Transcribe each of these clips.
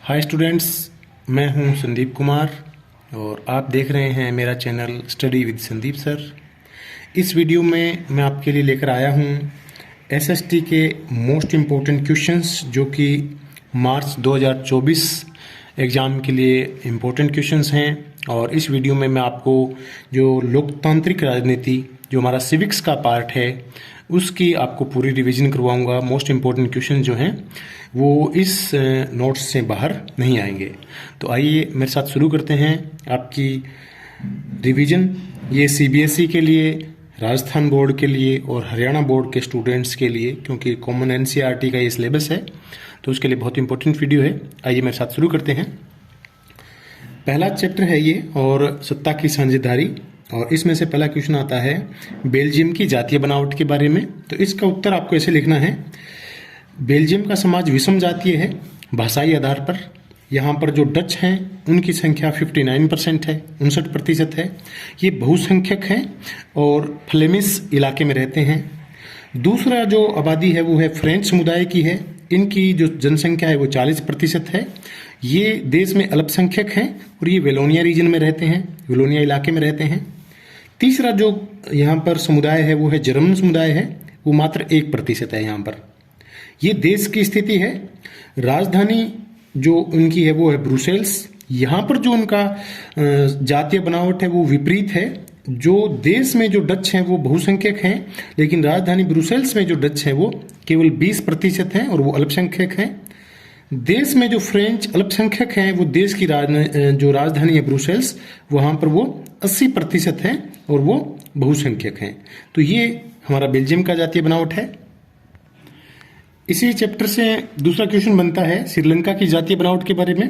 Hi students, मैं हूं संदीप कुमार और आप देख रहे हैं मेरा channel study with Sandeep sir. इस वीडियो में मैं आपके लिए लेकर आया हूं एसएसटी के मोस्ट इम्पोर्टेंट क्वेश्चंस जो कि मार्च 2024 एग्ज़ाम के लिए इम्पोर्टेंट क्वेश्चंस हैं। और इस वीडियो में मैं आपको जो लोकतांत्रिक राजनीति जो हमारा सिविक्स का पार्ट है उसकी आपको पूरी रिवीजन करवाऊंगा। मोस्ट इम्पोर्टेंट क्वेश्चन जो हैं वो इस नोट्स से बाहर नहीं आएंगे। तो आइए मेरे साथ शुरू करते हैं आपकी रिवीजन। ये सीबीएसई के लिए, राजस्थान बोर्ड के लिए और हरियाणा बोर्ड के स्टूडेंट्स के लिए, क्योंकि कॉमन एनसीईआरटी का ये सिलेबस है तो उसके लिए बहुत इंपॉर्टेंट वीडियो है। आइए मेरे साथ शुरू करते हैं। पहला चैप्टर है ये और सत्ता की साझेदारी, और इसमें से पहला क्वेश्चन आता है बेल्जियम की जातीय बनावट के बारे में। तो इसका उत्तर आपको ऐसे लिखना है, बेल्जियम का समाज विषम जातीय है भाषाई आधार पर। यहाँ पर जो डच हैं उनकी संख्या 59% है, 59% है। ये बहुसंख्यक हैं और फ्लेमिश इलाके में रहते हैं। दूसरा जो आबादी है वो है फ्रेंच समुदाय की है। इनकी जो जनसंख्या है वो 40% है। ये देश में अल्पसंख्यक हैं और ये वेलोनिया रीजन में रहते हैं, वेलोनिया इलाके में रहते हैं। तीसरा जो यहाँ पर समुदाय है वो है जर्मन समुदाय है, वो मात्र 1% है यहाँ पर। ये देश की स्थिति है। राजधानी जो उनकी है वो है ब्रुसेल्स। यहाँ पर जो उनका जातीय बनावट है वो विपरीत है। जो देश में जो डच हैं वो बहुसंख्यक हैं, लेकिन राजधानी ब्रुसेल्स में जो डच हैं वो केवल 20% हैं और वो अल्पसंख्यक हैं। देश में जो फ्रेंच अल्पसंख्यक हैं वो देश की जो राजधानी है ब्रुसेल्स, वहाँ पर वो 80% हैं और वो बहुसंख्यक हैं। तो ये हमारा बेल्जियम का जातीय बनावट है। इसी चैप्टर से दूसरा क्वेश्चन बनता है श्रीलंका की जातीय बनावट के बारे में।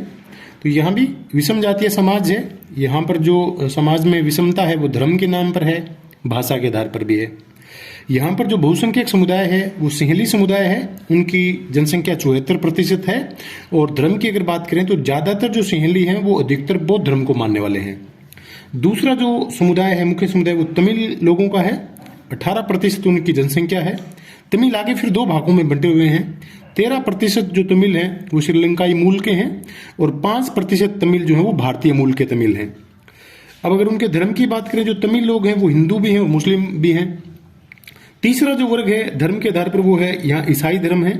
तो यहाँ भी विषम जातीय समाज है। यहाँ पर जो समाज में विषमता है वो धर्म के नाम पर है, भाषा के आधार पर भी है। यहाँ पर जो बहुसंख्यक समुदाय है वो सिंहली समुदाय है, उनकी जनसंख्या 74% है। और धर्म की अगर बात करें तो ज़्यादातर जो सिंहली हैं वो अधिकतर बौद्ध धर्म को मानने वाले हैं। दूसरा जो समुदाय है, मुख्य समुदाय, वो तमिल लोगों का है। 18% उनकी जनसंख्या है। तमिल आगे फिर दो भागों में बंटे हुए हैं। 13% जो तमिल हैं वो श्रीलंकाई मूल के हैं और 5% तमिल जो है वो भारतीय मूल के तमिल हैं। अब अगर उनके धर्म की बात करें, जो तमिल लोग हैं वो हिंदू भी हैं और मुस्लिम भी हैं। तीसरा जो वर्ग है धर्म के आधार पर वो है यहाँ ईसाई धर्म है।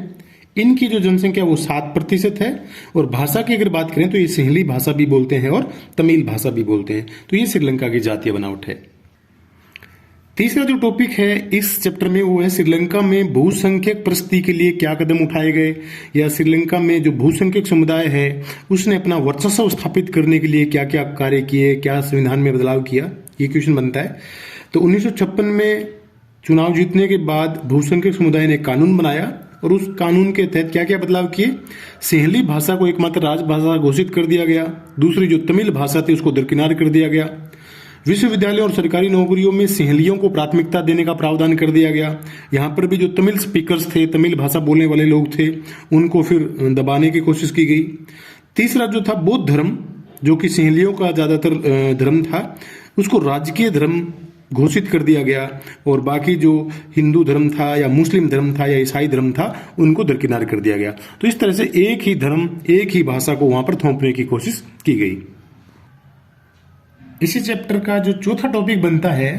इनकी जो जनसंख्या वो 7% है। और भाषा की अगर बात करें तो ये सिंहली भाषा भी बोलते हैं और तमिल भाषा भी बोलते हैं। तो ये श्रीलंका की जातीय बनावट है। तीसरा जो टॉपिक है इस चैप्टर में वो है श्रीलंका में बहुसंख्यक परिस्थिति के लिए क्या कदम उठाए गए, या श्रीलंका में जो बहुसंख्यक समुदाय है उसने अपना वर्चस्व स्थापित करने के लिए क्या क्या कार्य किए, क्या संविधान में बदलाव किया, ये क्वेश्चन बनता है। तो 1956 में चुनाव जीतने के बाद बहुसंख्यक समुदाय ने कानून बनाया और उस कानून के तहत क्या क्या बदलाव किए। सिंहली भाषा को एकमात्र राजभाषा घोषित कर दिया गया। दूसरी जो तमिल भाषा थी उसको दरकिनार कर दिया गया। विश्वविद्यालयों और सरकारी नौकरियों में सिंहलियों को प्राथमिकता देने का प्रावधान कर दिया गया। यहाँ पर भी जो तमिल स्पीकर्स थे, तमिल भाषा बोलने वाले लोग थे, उनको फिर दबाने की कोशिश की गई। तीसरा जो था बौद्ध धर्म, जो कि सिंहलियों का ज्यादातर धर्म था, उसको राजकीय धर्म घोषित कर दिया गया और बाकी जो हिंदू धर्म था या मुस्लिम धर्म था या ईसाई धर्म था उनको दरकिनार कर दिया गया। तो इस तरह से एक ही धर्म, एक ही भाषा को वहां पर थोपने की कोशिश की गई। इसी चैप्टर का जो चौथा टॉपिक बनता है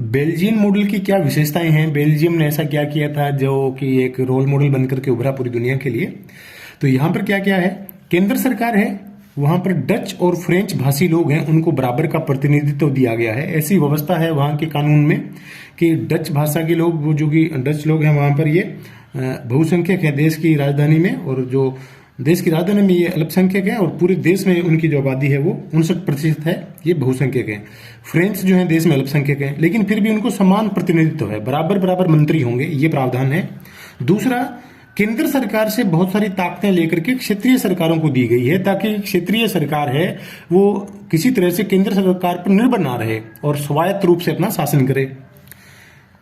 बेल्जियन मॉडल की क्या विशेषताएं हैं, बेल्जियम ने ऐसा क्या किया था जो कि एक रोल मॉडल बनकर के उभरा पूरी दुनिया के लिए। तो यहाँ पर क्या क्या है, केंद्र सरकार है, वहां पर डच और फ्रेंच भाषी लोग हैं उनको बराबर का प्रतिनिधित्व दिया गया है। ऐसी व्यवस्था है वहां के कानून में कि डच भाषा के लोग, वो जो कि डच लोग हैं वहां पर ये बहुसंख्यक है देश की राजधानी में, और जो देश की राजधानी में ये अल्पसंख्यक है और पूरे देश में उनकी जो आबादी है वो 59% है, ये बहुसंख्यक है। फ्रेंच जो है देश में अल्पसंख्यक है, लेकिन फिर भी उनको समान प्रतिनिधित्व है, बराबर बराबर मंत्री होंगे, ये प्रावधान है। दूसरा, केंद्र सरकार से बहुत सारी ताकतें लेकर के क्षेत्रीय सरकारों को दी गई है ताकि क्षेत्रीय सरकार है वो किसी तरह से केंद्र सरकार पर निर्भर ना रहे और स्वायत्त रूप से अपना शासन करे।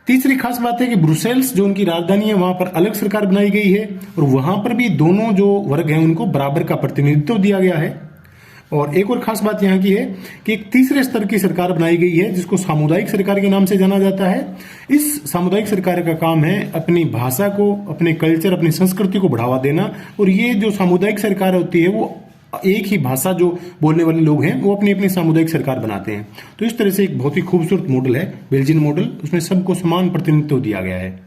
तीसरी खास बात है कि ब्रुसेल्स जो उनकी राजधानी है वहां पर अलग सरकार बनाई गई है और वहां पर भी दोनों जो वर्ग हैं उनको बराबर का प्रतिनिधित्व दिया गया है। और एक और खास बात यहाँ की है कि एक तीसरे स्तर की सरकार बनाई गई है जिसको सामुदायिक सरकार के नाम से जाना जाता है। इस सामुदायिक सरकार का काम है अपनी भाषा को, अपने कल्चर, अपनी संस्कृति को बढ़ावा देना, और ये जो सामुदायिक सरकार होती है वो एक ही भाषा जो बोलने वाले लोग हैं वो अपनी अपनी सामुदायिक सरकार बनाते हैं। तो इस तरह से एक बहुत ही खूबसूरत मॉडल है बेल्जियन मॉडल, उसमें सबको समान प्रतिनिधित्व दिया गया है।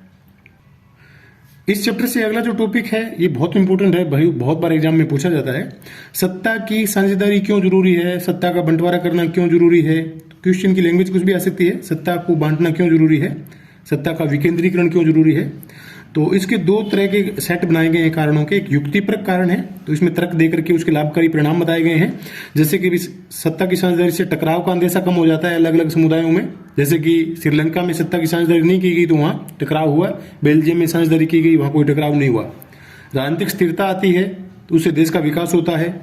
इस चैप्टर से अगला जो टॉपिक है ये बहुत इंपॉर्टेंट है भाई, बहुत बार एग्जाम में पूछा जाता है। सत्ता की साझेदारी क्यों जरूरी है, सत्ता का बंटवारा करना क्यों जरूरी है। क्वेश्चन की लैंग्वेज कुछ भी आ सकती है, सत्ता को बांटना क्यों जरूरी है, सत्ता का विकेंद्रीकरण क्यों जरूरी है। तो इसके दो तरह के सेट बनाए गए हैं कारणों के। एक युक्तिपरक कारण है, तो इसमें तर्क देकर के उसके लाभकारी परिणाम बताए गए हैं। जैसे कि सत्ता की साझेदारी से टकराव का अंदेशा कम हो जाता है अलग अलग समुदायों में। जैसे कि श्रीलंका में सत्ता की साझेदारी नहीं की गई तो वहां टकराव हुआ, बेल्जियम में साझेदारी की गई वहां कोई टकराव नहीं हुआ। राजनीतिक स्थिरता आती है तो उससे देश का विकास होता है,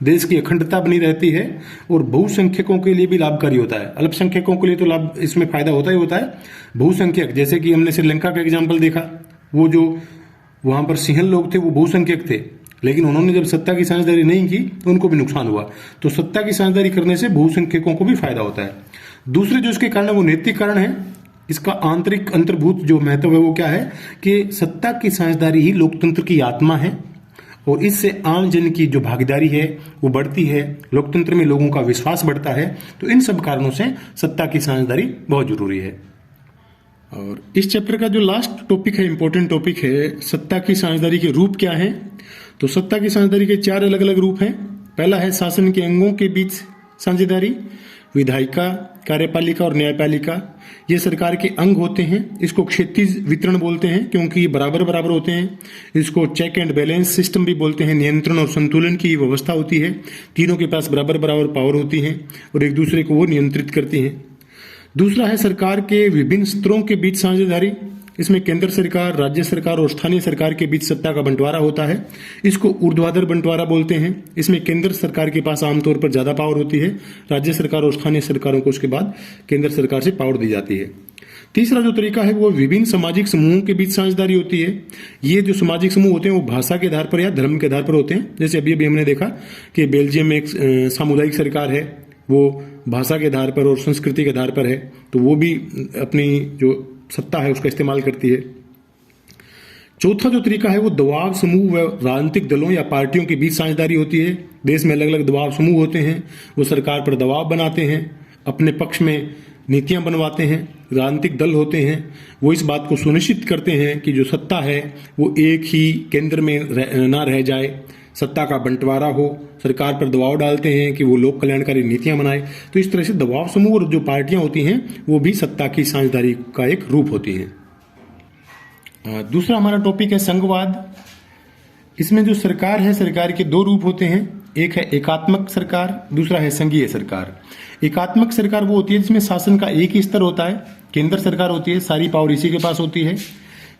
देश की अखंडता बनी रहती है और बहुसंख्यकों के लिए भी लाभकारी होता है। अल्पसंख्यकों के लिए तो लाभ इसमें फायदा होता ही होता है। बहुसंख्यक जैसे कि हमने श्रीलंका का एग्जाम्पल देखा, वो जो वहां पर सिंहल लोग थे वो बहुसंख्यक थे, लेकिन उन्होंने जब सत्ता की साझेदारी नहीं की तो उनको भी नुकसान हुआ। तो सत्ता की साझेदारी करने से बहुसंख्यकों को भी फायदा होता है। दूसरे जो इसके कारण है वो नैतिक कारण है। इसका आंतरिक अंतर्भूत जो महत्व है वो क्या है कि सत्ता की साझेदारी ही लोकतंत्र की आत्मा है और इससे आम जन की जो भागीदारी है वो बढ़ती है, लोकतंत्र में लोगों का विश्वास बढ़ता है। तो इन सब कारणों से सत्ता की साझेदारी बहुत जरूरी है। और इस चैप्टर का जो लास्ट टॉपिक है, इंपॉर्टेंट टॉपिक है, सत्ता की साझेदारी के रूप क्या है। तो सत्ता की साझेदारी के 4 अलग अलग रूप हैं। पहला है शासन के अंगों के बीच साझेदारी, विधायिका, कार्यपालिका और न्यायपालिका। ये सरकार के अंग होते हैं। इसको क्षैतिज वितरण बोलते हैं क्योंकि ये बराबर बराबर होते हैं। इसको चेक एंड बैलेंस सिस्टम भी बोलते हैं। नियंत्रण और संतुलन की व्यवस्था होती है। तीनों के पास बराबर बराबर पावर होती है और एक दूसरे को वो नियंत्रित करती हैं। दूसरा है सरकार के विभिन्न स्तरों के बीच साझेदारी। इसमें केंद्र सरकार, राज्य सरकार और स्थानीय सरकार के बीच सत्ता का बंटवारा होता है। इसको ऊर्ध्वाधर बंटवारा बोलते हैं। इसमें केंद्र सरकार के पास आमतौर पर ज्यादा पावर होती है, राज्य सरकार और स्थानीय सरकारों को उसके बाद केंद्र सरकार से पावर दी जाती है। तीसरा जो तरीका है वो विभिन्न सामाजिक समूहों के बीच साझेदारी होती है। ये जो सामाजिक समूह होते हैं वो भाषा के आधार पर या धर्म के आधार पर होते हैं। जैसे अभी अभी हमने देखा कि बेल्जियम में एक सामुदायिक सरकार है, वो भाषा के आधार पर और संस्कृति के आधार पर है, तो वो भी अपनी जो सत्ता है उसका इस्तेमाल करती है। चौथा जो तरीका है वो दबाव समूह व राजनीतिक दलों या पार्टियों के बीच साझेदारी होती है। देश में अलग अलग दबाव समूह होते हैं, वो सरकार पर दबाव बनाते हैं, अपने पक्ष में नीतियां बनवाते हैं। राजनीतिक दल होते हैं, वो इस बात को सुनिश्चित करते हैं कि जो सत्ता है वो एक ही केंद्र में ना रह जाए, सत्ता का बंटवारा हो। सरकार पर दबाव डालते हैं कि वो लोक कल्याणकारी नीतियां बनाए। तो इस तरह से दबाव समूह और जो पार्टियां होती हैं वो भी सत्ता की साझेदारी का एक रूप होती हैं। दूसरा हमारा टॉपिक है संघवाद। इसमें जो सरकार है, सरकार के 2 रूप होते हैं। एक है एकात्मक सरकार, दूसरा है संघीय सरकार। एकात्मक सरकार वो होती है जिसमें शासन का एक ही स्तर होता है, केंद्र सरकार होती है, सारी पावर इसी के पास होती है।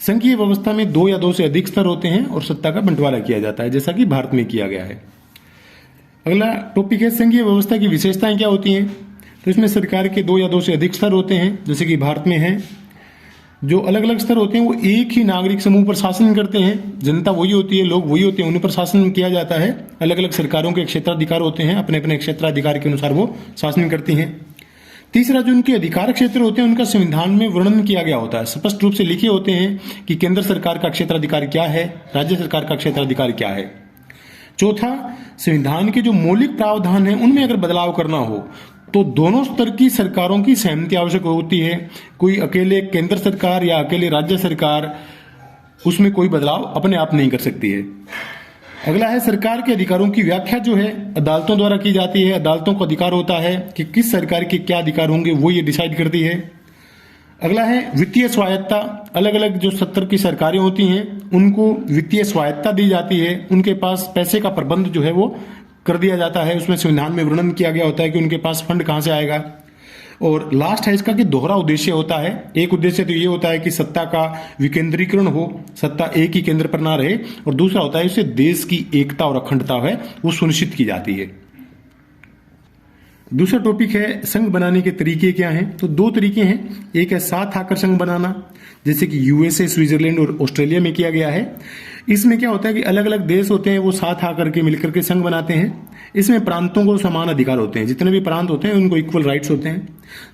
संघीय व्यवस्था में 2 या 2 से अधिक स्तर होते हैं और सत्ता का बंटवारा किया जाता है, जैसा कि भारत में किया गया है। अगला टॉपिक है संघीय व्यवस्था की विशेषताएं क्या होती हैं। तो इसमें सरकार के 2 या 2 से अधिक स्तर होते हैं, जैसे कि भारत में है। जो अलग अलग स्तर होते हैं वो एक ही नागरिक समूह पर शासन करते हैं। जनता वही होती है, लोग वही होते हैं, उन पर शासन किया जाता है। अलग अलग सरकारों के क्षेत्राधिकार होते हैं, अपने अपने क्षेत्राधिकार के अनुसार वो शासन करती हैं। तीसरा जो उनके अधिकार क्षेत्र होते हैं उनका संविधान में वर्णन किया गया होता है, स्पष्ट रूप से लिखे होते हैं कि केंद्र सरकार का क्षेत्राधिकार क्या है, राज्य सरकार का क्षेत्राधिकार क्या है। चौथा, संविधान के जो मौलिक प्रावधान है उनमें अगर बदलाव करना हो तो दोनों स्तर की सरकारों की सहमति आवश्यक होती है। कोई अकेले केंद्र सरकार या अकेले राज्य सरकार उसमें कोई बदलाव अपने आप नहीं कर सकती है। अगला है सरकार के अधिकारों की व्याख्या जो है अदालतों द्वारा की जाती है। अदालतों को अधिकार होता है कि किस सरकार के क्या अधिकार होंगे, वो ये डिसाइड करती है। अगला है वित्तीय स्वायत्ता। अलग अलग जो सत्तर की सरकारें होती हैं उनको वित्तीय स्वायत्ता दी जाती है, उनके पास पैसे का प्रबंध जो है वो कर दिया जाता है। उसमें संविधान में वर्णन किया गया होता है कि उनके पास फंड कहां से आएगा। और लास्ट है इसका कि दोहरा उद्देश्य होता है। एक उद्देश्य तो ये होता है कि सत्ता का विकेंद्रीकरण हो, सत्ता एक ही केंद्र पर ना रहे, और दूसरा होता है इससे देश की एकता और अखंडता है वो सुनिश्चित की जाती है। दूसरा टॉपिक है संघ बनाने के तरीके क्या हैं। तो 2 तरीके हैं। एक है साथ आकर संघ बनाना, जैसे कि यूएसए, स्विट्जरलैंड और ऑस्ट्रेलिया में किया गया है। इसमें क्या होता है कि अलग अलग देश होते हैं वो साथ आकर के मिलकर के संघ बनाते हैं। इसमें प्रांतों को समान अधिकार होते हैं, जितने भी प्रांत होते हैं उनको इक्वल राइट्स होते हैं।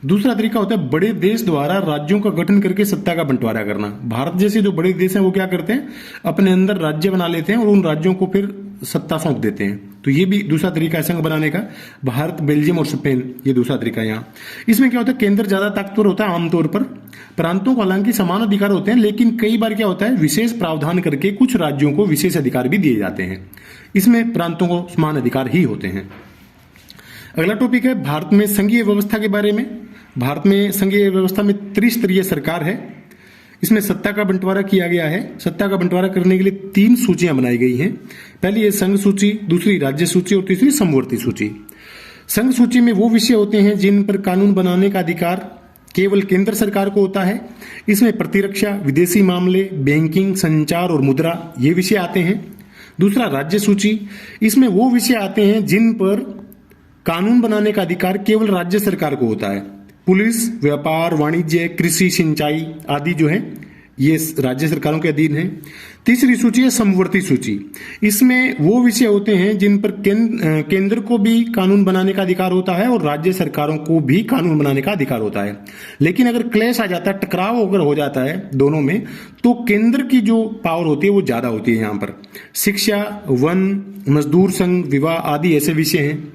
दूसरा तरीका होता है बड़े देश द्वारा राज्यों का गठन करके सत्ता का बंटवारा करना। भारत जैसे जो बड़े देश हैं वो क्या करते हैं, अपने अंदर राज्य बना लेते हैं और उन राज्यों को फिर सत्ता सौंप देते हैं। तो ये भी दूसरा तरीका है संघ बनाने का। भारत, बेल्जियम और स्पेन, ये दूसरा तरीका है यहाँ। इसमें क्या होता है, केंद्र ज्यादा ताकतवर होता है आमतौर पर। प्रांतों को हालांकि समान अधिकार होते हैं, लेकिन कई बार क्या होता है, विशेष प्रावधान करके कुछ राज्यों को विशेष अधिकार भी दिए जाते हैं। इसमें प्रांतों को समान अधिकार ही होते हैं। अगला टॉपिक है भारत में संघीय व्यवस्था के बारे में। भारत में संघीय व्यवस्था में त्रिस्तरीय सरकार है। इसमें सत्ता का बंटवारा किया गया है। सत्ता का बंटवारा करने के लिए 3 सूचियां बनाई गई हैं। पहली है संघ सूची, दूसरी राज्य सूची और तीसरी समवर्ती सूची। संघ सूची में वो विषय होते हैं जिन पर कानून बनाने का अधिकार केवल केंद्र सरकार को होता है। इसमें प्रतिरक्षा, विदेशी मामले, बैंकिंग, संचार और मुद्रा, ये विषय आते हैं। दूसरा राज्य सूची, इसमें वो विषय आते हैं जिन पर कानून बनाने का अधिकार केवल राज्य सरकार को होता है। पुलिस, व्यापार, वाणिज्य, कृषि, सिंचाई आदि जो है ये राज्य सरकारों के अधीन है। तीसरी सूची है समवर्ती सूची। इसमें वो विषय होते हैं जिन पर केंद्र को भी कानून बनाने का अधिकार होता है और राज्य सरकारों को भी कानून बनाने का अधिकार होता है। लेकिन अगर क्लैश आ जाता है, टकराव अगर हो जाता है दोनों में, तो केंद्र की जो पावर होती है वो ज्यादा होती है। यहाँ पर शिक्षा, वन, मजदूर संघ, विवाह आदि ऐसे विषय हैं।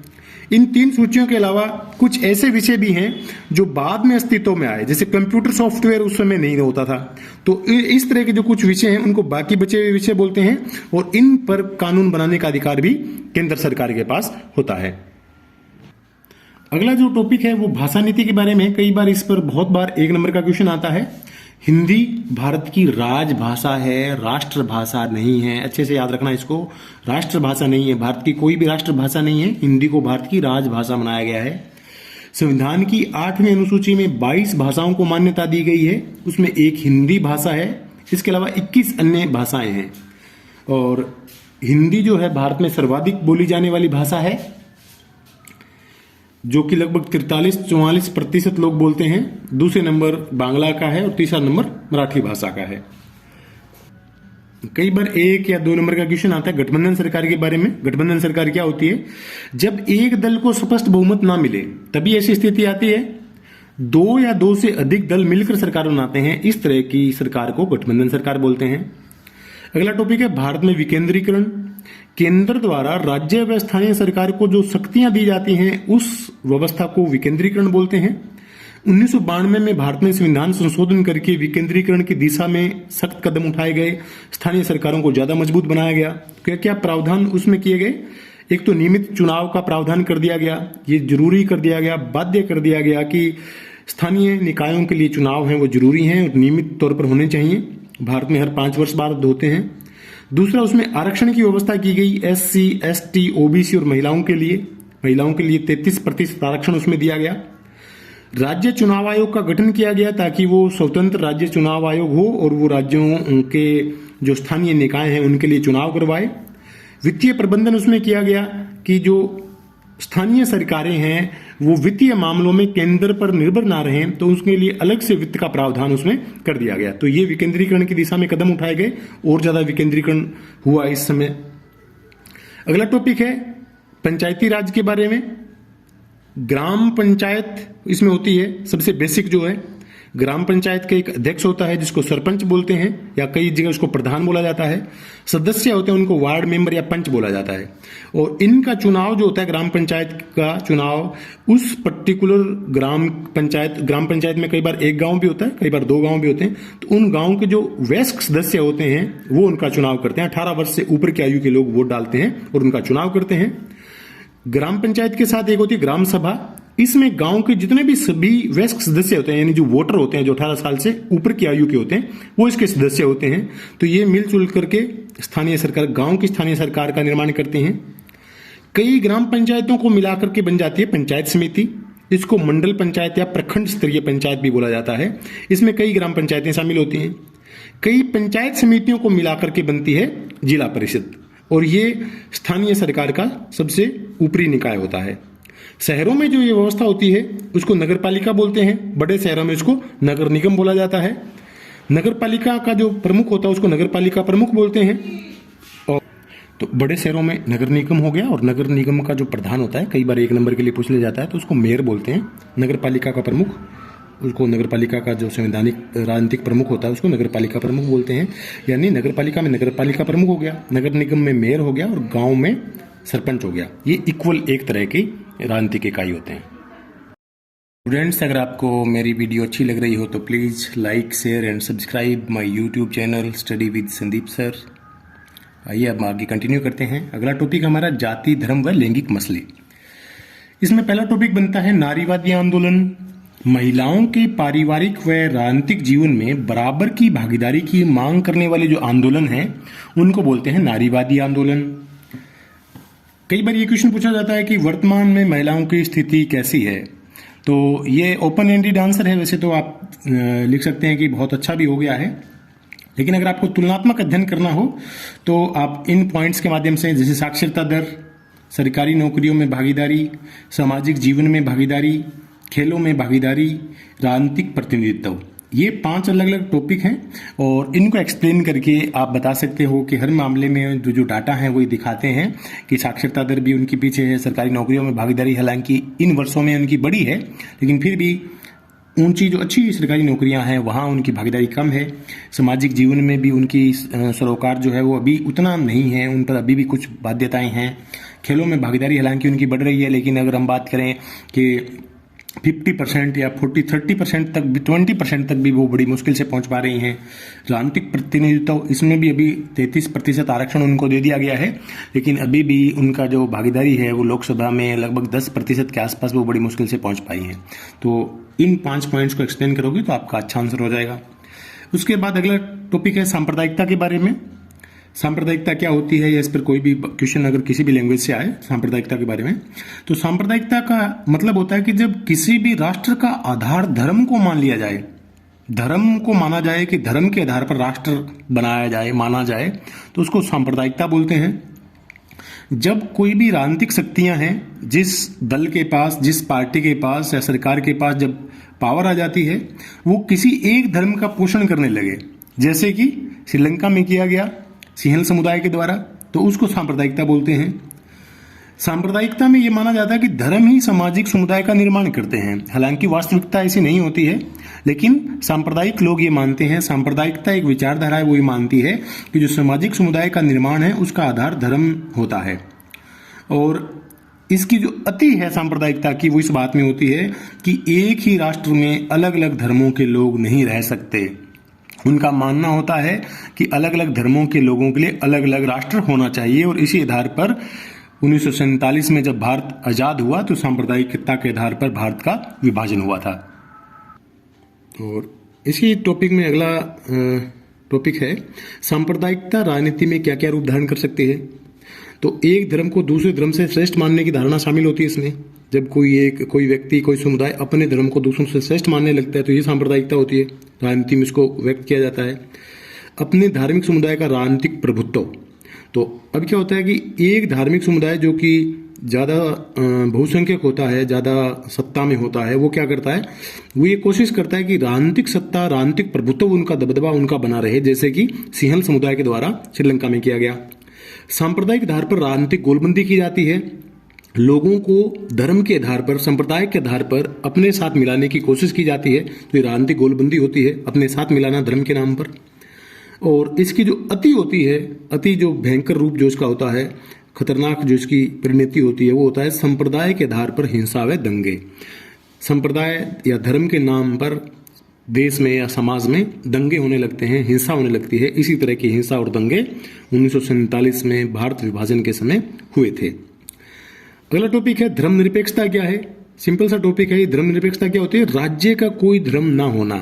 इन 3 सूचियों के अलावा कुछ ऐसे विषय भी हैं जो बाद में अस्तित्व में आए, जैसे कंप्यूटर सॉफ्टवेयर उस समय नहीं होता था। तो इस तरह के जो कुछ विषय हैं उनको बाकी बचे हुए विषय बोलते हैं, और इन पर कानून बनाने का अधिकार भी केंद्र सरकार के पास होता है। अगला जो टॉपिक है वो भाषा नीति के बारे में। कई बार इस पर बहुत बार 1 नंबर का क्वेश्चन आता है। हिंदी भारत की राजभाषा है, राष्ट्रभाषा नहीं है। अच्छे से याद रखना इसको, राष्ट्रभाषा नहीं है, भारत की कोई भी राष्ट्रभाषा नहीं है। हिंदी को भारत की राजभाषा बनाया गया है। संविधान की 8वीं अनुसूची में 22 भाषाओं को मान्यता दी गई है। उसमें एक हिंदी भाषा है, इसके अलावा 21 अन्य भाषाएं हैं। और हिंदी जो है भारत में सर्वाधिक बोली जाने वाली भाषा है, जो कि लगभग 43-44% लोग बोलते हैं। दूसरे नंबर बांग्ला का है और तीसरा नंबर मराठी भाषा का है। कई बार 1 या 2 नंबर का क्वेश्चन आता है गठबंधन सरकार के बारे में। गठबंधन सरकार क्या होती है? जब एक दल को स्पष्ट बहुमत ना मिले तभी ऐसी स्थिति आती है। 2 या 2 से अधिक दल मिलकर सरकार बनाते हैं, इस तरह की सरकार को गठबंधन सरकार बोलते हैं। अगला टॉपिक है भारत में विकेंद्रीकरण। केंद्र द्वारा राज्य व स्थानीय सरकार को जो शक्तियां दी जाती हैं उस व्यवस्था को विकेंद्रीकरण बोलते हैं। 1992 में भारत में संविधान संशोधन करके विकेंद्रीकरण की दिशा में सख्त कदम उठाए गए। स्थानीय सरकारों को ज्यादा मजबूत बनाया गया। क्या क्या प्रावधान उसमें किए गए? एक तो नियमित चुनाव का प्रावधान कर दिया गया, ये जरूरी कर दिया गया, बाध्य कर दिया गया कि स्थानीय निकायों के लिए चुनाव हैं वो जरूरी हैं और नियमित तौर पर होने चाहिए। भारत में हर 5 वर्ष बाद होते हैं। दूसरा, उसमें आरक्षण की व्यवस्था की गई। SC, ST, OBC और महिलाओं के लिए 33% आरक्षण उसमें दिया गया। राज्य चुनाव आयोग का गठन किया गया ताकि वो स्वतंत्र राज्य चुनाव आयोग हो और वो राज्यों के जो स्थानीय निकाय हैं उनके लिए चुनाव करवाए। वित्तीय प्रबंधन उसमें किया गया कि जो स्थानीय सरकारें हैं वो वित्तीय मामलों में केंद्र पर निर्भर ना रहें, तो उसके लिए अलग से वित्त का प्रावधान उसमें कर दिया गया। तो ये विकेंद्रीकरण की दिशा में कदम उठाए गए और ज्यादा विकेंद्रीकरण हुआ इस समय। अगला टॉपिक है पंचायती राज के बारे में। ग्राम पंचायत इसमें होती है। सबसे बेसिक जो है, ग्राम पंचायत का एक अध्यक्ष होता है जिसको सरपंच बोलते हैं, या कई जगह उसको प्रधान बोला जाता है। सदस्य होते हैं उनको वार्ड मेंबर या पंच बोला जाता है। और इनका चुनाव जो होता है, ग्राम पंचायत का चुनाव उस पर्टिकुलर ग्राम पंचायत में कई बार 1 गांव भी होता है, कई बार 2 गांव भी होते हैं, तो उन गांव के जो वयस्क सदस्य होते हैं वो उनका चुनाव करते हैं। 18 वर्ष से ऊपर की आयु के लोग वोट डालते हैं और उनका चुनाव करते हैं। ग्राम पंचायत के साथ एक होती है ग्राम सभा। इसमें गांव के जितने भी सभी वयस्क सदस्य होते हैं, यानी जो वोटर होते हैं, जो 18 साल से ऊपर की आयु के होते हैं, वो इसके सदस्य होते हैं। तो ये मिलजुल करके स्थानीय सरकार, गांव की स्थानीय सरकार का निर्माण करते हैं। कई ग्राम पंचायतों को मिलाकर के बन जाती है पंचायत समिति। इसको मंडल पंचायत या प्रखंड स्तरीय पंचायत भी बोला जाता है। इसमें कई ग्राम पंचायतें शामिल होती हैं। कई पंचायत समितियों को मिलाकर के बनती है जिला परिषद, और ये स्थानीय सरकार का सबसे ऊपरी निकाय होता है। शहरों में जो ये व्यवस्था होती है उसको नगर पालिका बोलते हैं। बड़े शहरों में इसको नगर निगम बोला जाता है। नगर पालिका का जो प्रमुख होता है उसको नगर पालिका प्रमुख बोलते हैं। और तो बड़े शहरों में नगर निगम हो गया, और नगर निगम का जो प्रधान होता है, कई बार 1 नंबर के लिए पूछ लिया जाता है, तो उसको मेयर बोलते हैं। नगर पालिका का प्रमुख, उसको नगर पालिका का जो संवैधानिक राजनीतिक प्रमुख होता है उसको नगर पालिका प्रमुख बोलते हैं। यानी नगर पालिका में नगर पालिका प्रमुख हो गया, नगर निगम में मेयर हो गया, और गांव में सरपंच हो गया। ये इक्वल एक तरह की राजनीतिक इकाई होते हैं। स्टूडेंट्स, अगर आपको मेरी वीडियो अच्छी लग रही हो तो please like, share and subscribe my YouTube channel study with Sandeep sir. आइए अब आगे कंटिन्यू करते हैं। अगला टॉपिक हमारा जाति, धर्म व लैंगिक मसले। इसमें पहला टॉपिक बनता है नारीवादी आंदोलन। महिलाओं के पारिवारिक व राजनीतिक जीवन में बराबर की भागीदारी की मांग करने वाले जो आंदोलन हैं उनको बोलते हैं नारीवादी आंदोलन। कई बार ये क्वेश्चन पूछा जाता है कि वर्तमान में महिलाओं की स्थिति कैसी है, तो ये ओपन एंडेड आंसर है। वैसे तो आप लिख सकते हैं कि बहुत अच्छा भी हो गया है, लेकिन अगर आपको तुलनात्मक अध्ययन करना हो तो आप इन पॉइंट्स के माध्यम से, जैसे साक्षरता दर, सरकारी नौकरियों में भागीदारी, सामाजिक जीवन में भागीदारी, खेलों में भागीदारी, राजनीतिक प्रतिनिधित्व, ये 5 अलग अलग टॉपिक हैं और इनको एक्सप्लेन करके आप बता सकते हो कि हर मामले में जो डाटा हैं वही दिखाते हैं कि साक्षरता दर भी उनके पीछे है, सरकारी नौकरियों में भागीदारी हालांकि इन वर्षों में उनकी बढ़ी है, लेकिन फिर भी ऊंची जो अच्छी सरकारी नौकरियां हैं वहाँ उनकी भागीदारी कम है। सामाजिक जीवन में भी उनकी सरोकार जो है वो अभी उतना नहीं है, उन पर अभी भी कुछ बाध्यताएं हैं। खेलों में भागीदारी हालांकि उनकी बढ़ रही है, लेकिन अगर हम बात करें कि 50% या 30% तक भी, 20% तक भी वो बड़ी मुश्किल से पहुंच पा रही हैं। राजनीतिक प्रतिनिधित्व, इसमें भी अभी 33% आरक्षण उनको दे दिया गया है, लेकिन अभी भी उनका जो भागीदारी है वो लोकसभा में लगभग 10% के आसपास वो बड़ी मुश्किल से पहुंच पाई है। तो इन 5 पॉइंट्स को एक्सप्लेन करोगे तो आपका अच्छा आंसर हो जाएगा। उसके बाद अगला टॉपिक है सांप्रदायिकता के बारे में। सांप्रदायिकता क्या होती है, या इस पर कोई भी क्वेश्चन अगर किसी भी लैंग्वेज से आए सांप्रदायिकता के बारे में, तो सांप्रदायिकता का मतलब होता है कि जब किसी भी राष्ट्र का आधार धर्म को मान लिया जाए, धर्म को माना जाए कि धर्म के आधार पर राष्ट्र बनाया जाए, माना जाए, तो उसको सांप्रदायिकता बोलते हैं। जब कोई भी राजनीतिक शक्तियां हैं, जिस दल के पास, जिस पार्टी के पास या सरकार के पास जब पावर आ जाती है, वो किसी एक धर्म का पोषण करने लगे, जैसे कि श्रीलंका में किया गया सिंहल समुदाय के द्वारा, तो उसको सांप्रदायिकता बोलते हैं। सांप्रदायिकता में यह माना जाता है कि धर्म ही सामाजिक समुदाय का निर्माण करते हैं। हालांकि वास्तविकता ऐसी नहीं होती है, लेकिन सांप्रदायिक लोग ये मानते हैं, सांप्रदायिकता एक विचारधारा है, वो ये मानती है कि जो सामाजिक समुदाय का निर्माण है उसका आधार धर्म होता है। और इसकी जो अति है सांप्रदायिकता की, वो इस बात में होती है कि एक ही राष्ट्र में अलग अलग धर्मों के लोग नहीं रह सकते। उनका मानना होता है कि अलग अलग धर्मों के लोगों के लिए अलग अलग राष्ट्र होना चाहिए, और इसी आधार पर 1947 में जब भारत आजाद हुआ तो सांप्रदायिकता के आधार पर भारत का विभाजन हुआ था। और इसी टॉपिक में अगला टॉपिक है सांप्रदायिकता राजनीति में क्या क्या रूप धारण कर सकती है। तो एक धर्म को दूसरे धर्म से श्रेष्ठ मानने की धारणा शामिल होती है इसमें। जब कोई व्यक्ति, कोई समुदाय अपने धर्म को दूसरों से श्रेष्ठ मानने लगता है तो ये सांप्रदायिकता होती है। राजनीति में इसको व्यक्त किया जाता है। अपने धार्मिक समुदाय का राजनीतिक प्रभुत्व, तो अब क्या होता है कि एक धार्मिक समुदाय जो कि ज़्यादा बहुसंख्यक होता है, ज़्यादा सत्ता में होता है, वो क्या करता है, वो ये कोशिश करता है कि राजनीतिक सत्ता, राजनीतिक प्रभुत्व, उनका दबदबा उनका बना रहे, जैसे कि सिंहल समुदाय के द्वारा श्रीलंका में किया गया। सांप्रदायिक आधार पर राजनीतिक गोलबंदी की जाती है। लोगों को धर्म के आधार पर, संप्रदाय के आधार पर अपने साथ मिलाने की कोशिश की जाती है, तो ये राजनीतिक गोलबंदी होती है, अपने साथ मिलाना धर्म के नाम पर। और इसकी जो अति होती है, अति जो भयंकर रूप जो इसका होता है, खतरनाक जो इसकी परिणति होती है, वो होता है संप्रदाय के आधार पर हिंसा व दंगे। संप्रदाय या धर्म के नाम पर देश में या समाज में दंगे होने लगते हैं, हिंसा होने लगती है। इसी तरह की हिंसा और दंगे 1947 में भारत विभाजन के समय हुए थे। अगला टॉपिक है धर्मनिरपेक्षता क्या है। सिंपल सा टॉपिक है। धर्मनिरपेक्षता क्या होती है? राज्य का कोई धर्म ना होना।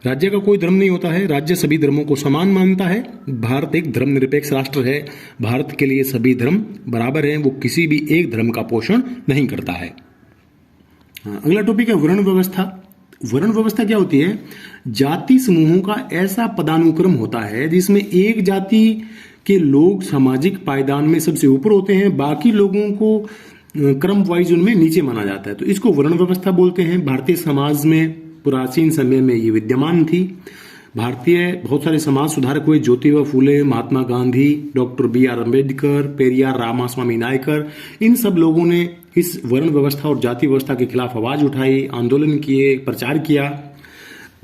राज्य का कोई धर्म नहीं होता है, राज्य सभी धर्मों को समान मानता है। भारत एक धर्मनिरपेक्ष राष्ट्र है। भारत के लिए सभी धर्म बराबर हैं, वो किसी भी एक धर्म का पोषण नहीं करता है। अगला टॉपिक है वर्ण व्यवस्था। वर्ण व्यवस्था क्या होती है? जाति समूहों का ऐसा पदानुक्रम होता है जिसमें एक जाति के लोग सामाजिक पायदान में सबसे ऊपर होते हैं, बाकी लोगों को क्रम वाइज उनमें नीचे माना जाता है, तो इसको वर्ण व्यवस्था बोलते हैं। भारतीय समाज में प्राचीन समय में ये विद्यमान थी। भारतीय बहुत सारे समाज सुधारक हुए, ज्योतिबा फूले, महात्मा गांधी, डॉक्टर BR अम्बेडकर, पेरियार रामास्वामी नायकर, इन सब लोगों ने इस वर्ण व्यवस्था और जाति व्यवस्था के खिलाफ आवाज उठाई, आंदोलन किए, प्रचार किया।